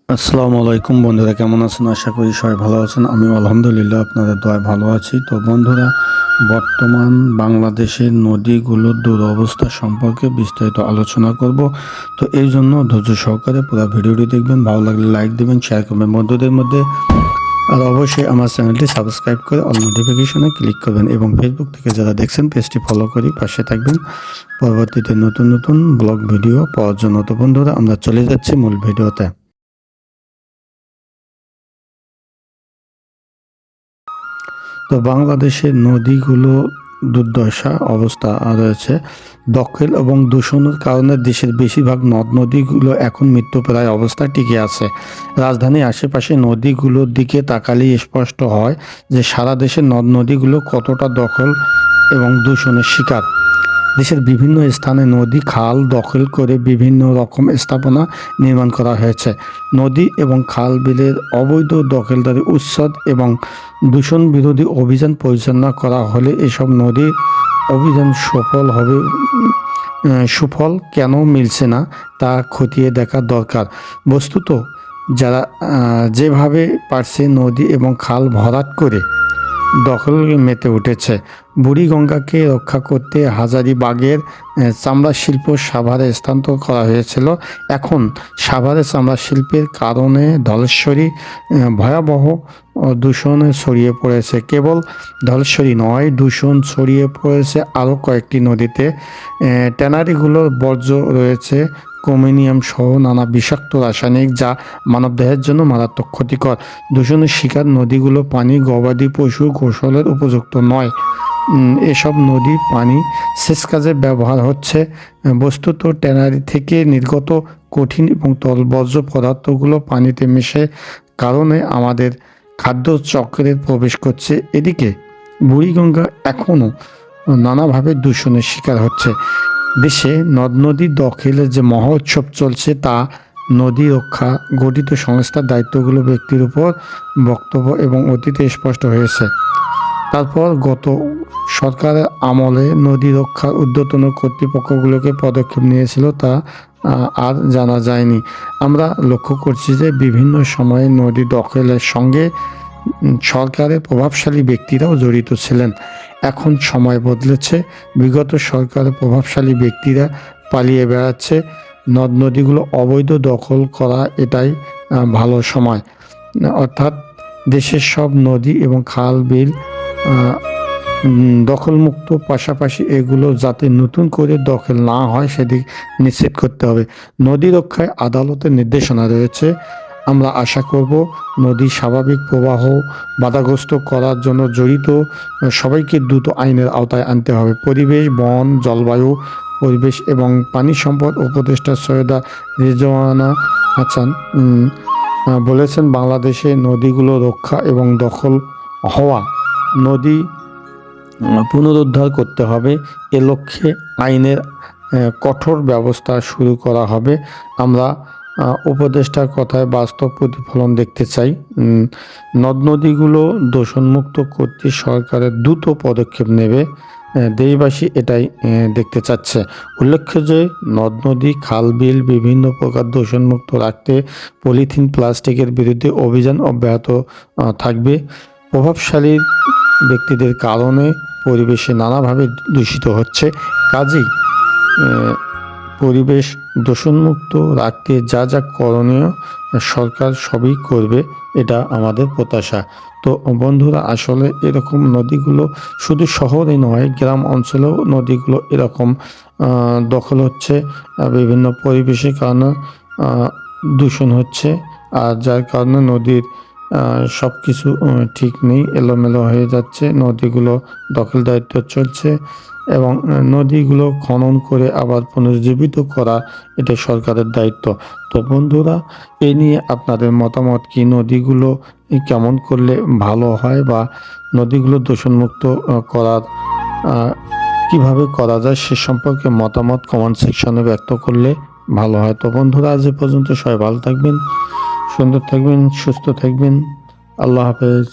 আসসালামু আলাইকুম বন্ধুরা, কেমন আছেন? আশা করি সবাই ভালো আছেন। আমিও আলহামদুলিল্লাহ আপনাদের দয়ায় ভালো আছি। তো বন্ধুরা, বর্তমান বাংলাদেশের নদীগুলোর দুরবস্থা সম্পর্কে বিস্তারিত আলোচনা করব। তো এই জন্য ধৈর্য সহকারে পুরো ভিডিওটি দেখবেন। ভালো লাগলে লাইক দেবেন, শেয়ার করবেন বন্ধুদের মধ্যে। আর অবশ্যই আমার চ্যানেলটি সাবস্ক্রাইব করে অল নোটিফিকেশনে ক্লিক করবেন এবং ফেসবুক থেকে যারা দেখছেন পেজটি ফলো করে পাশে থাকবেন পরবর্তীতে নতুন নতুন ব্লগ ভিডিও পাওয়ার জন্য। তো বন্ধুরা, আমরা চলে যাচ্ছি মূল ভিডিওতে। তো বাংলাদেশের নদীগুলো দুর্দশা অবস্থা রয়েছে। দখল এবং দূষণের কারণে দেশের বেশিরভাগ নদ নদীগুলো এখন মৃত্যুপ্রায় অবস্থায় টিকে আছে। রাজধানীর আশেপাশে নদীগুলোর দিকে তাকালেই স্পষ্ট হয় যে সারা দেশের নদ নদীগুলো কতটা দখল এবং দূষণের শিকার। দেশের বিভিন্ন স্থানে নদী খাল দখল করে বিভিন্ন রকম স্থাপনা নির্মাণ করা হয়েছে। নদী এবং খাল বিলের অবৈধ দখলদারি উচ্ছেদ এবং দূষণ বিরোধী অভিযান পরিচালনা করা হলে এসব নদী অভিযান সুফল কেন মিলছে না তা খতিয়ে দেখা দরকার। বস্তুত যারা যেভাবে পারছে নদী এবং খাল ভরাট করে দখল মেতে উঠেছে। বুড়িগঙ্গাকে রক্ষা করতে হাজারীবাগের চামড়া শিল্প সাভারে স্থানান্তর করা হয়েছিল। এখন সাভারে চামড়া শিল্পের কারণে ধলেশ্বরী ভয়াবহ দূষণে ছড়িয়ে পড়েছে। কেবল ধলেশ্বরী নয়, দূষণ ছড়িয়ে পড়েছে আরও কয়েকটি নদীতে। ট্যানারিগুলোর বর্জ্য রয়েছে ক্রোমিনিয়াম সহ নানা বিষাক্ত রাসায়নিক, যা মানবদেহের জন্য মারাত্মক ক্ষতিকর। দূষণের শিকার নদীগুলো পানি গবাদি পশু গোসলের উপযুক্ত নয়। এসব নদী পানি সেচ কাজে ব্যবহার হচ্ছে। বস্তুত ট্যানারি থেকে নির্গত কঠিন এবং তরল বর্জ্য পদার্থগুলো পানিতে মিশে কারণে আমাদের খাদ্য চক্রে প্রবেশ করছে। এদিকে বুড়িগঙ্গা এখনও নানাভাবে দূষণের শিকার হচ্ছে। দেশে নদ নদী দখলের যে মহোৎসব চলছে তা নদী রক্ষা গঠিত সংস্থার দায়িত্বগুলো ব্যক্তির উপর বক্তব্য এবং অতীতে স্পষ্ট হয়েছে। তারপর গত সরকারের আমলে নদী রক্ষার ঊর্ধ্বতন কর্তৃপক্ষগুলোকে পদক্ষেপ নিয়েছিল তা আর জানা যায়নি। আমরা লক্ষ্য করছি যে বিভিন্ন সময়ে নদী দখলের সঙ্গে সরকারের প্রভাবশালী ব্যক্তিরাও জড়িত ছিলেন। এখন সময় বদলেছে। বিগত সরকারের প্রভাবশালী ব্যক্তিরা পালিয়ে বেড়াচ্ছে। নদ নদীগুলো অবৈধ দখল করা এটাই ভালো সময়। অর্থাৎ দেশের সব নদী এবং খাল বিল দখলমুক্ত, পাশাপাশি এগুলো যাতে নতুন করে দখল না হয় সেদিক নিশ্চিত করতে হবে। নদী রক্ষায় আদালতের নির্দেশনা রয়েছে। আমরা আশা করব নদীর স্বাভাবিক প্রবাহ বাধাগ্রস্ত করার জন্য জড়িত সবাইকে দ্রুত আইনের আওতায় আনতে হবে। পরিবেশ, বন, জলবায়ু পরিবেশ এবং পানি সম্পদ উপদেষ্টা সৈয়দা রিজওয়ানা হাসান বলেছেন, বাংলাদেশে নদীগুলো রক্ষা এবং দখল হওয়া নদী পুনরুদ্ধার করতে হবে। এ লক্ষ্যে আইনের কঠোর ব্যবস্থা শুরু করা হবে। আমরা উপদেষ্টার কথায় বাস্তব প্রতিফলন দেখতে চাই। নদ নদীগুলো দূষণমুক্ত করতে সরকারের দ্রুত পদক্ষেপ নেবে। দেশবাসী এটাই দেখতে চাচ্ছে। উল্লেখ্য যে নদ নদী খাল বিল বিভিন্ন প্রকার দূষণমুক্ত রাখতে পলিথিন প্লাস্টিকের বিরুদ্ধে অভিযান অব্যাহত থাকবে। প্রভাবশালী ব্যক্তিদের কারণে পরিবেশে নানাভাবে দূষিত হচ্ছে। কাজেই পরিবেশ দূষণমুক্ত রাখতে যা যা করণীয় সরকার সবই করবে, এটা আমাদের প্রত্যাশা। তো বন্ধুরা, আসলে এরকম নদীগুলো শুধু শহরে নয়, গ্রাম অঞ্চলেও নদীগুলো এরকম দখল হচ্ছে। বিভিন্ন পরিবেশের কারণে দূষণ হচ্ছে, আর যার কারণে নদীর সব কিছু ঠিক নেই, এলোমেলো হয়ে যাচ্ছে। নদীগুলো দখলদারিত্ব চলছে এবং নদীগুলো খনন করে আবার পুনর্জীবিত করা এটা সরকারের দায়িত্ব। তো বন্ধুরা, এ নিয়ে আপনাদের মতামত কি? নদীগুলো কেমন করলে ভালো হয় বা নদীগুলো দূষণমুক্ত করার কিভাবে করা যায় সে সম্পর্কে মতামত কমেন্ট সেকশনে ব্যক্ত করলে ভালো হয়। তো বন্ধুরা, আজ এ পর্যন্ত। সবাই ভালো থাকবেন, সুন্দর থাকবেন, সুস্থ থাকবেন। আল্লাহ হাফেজ।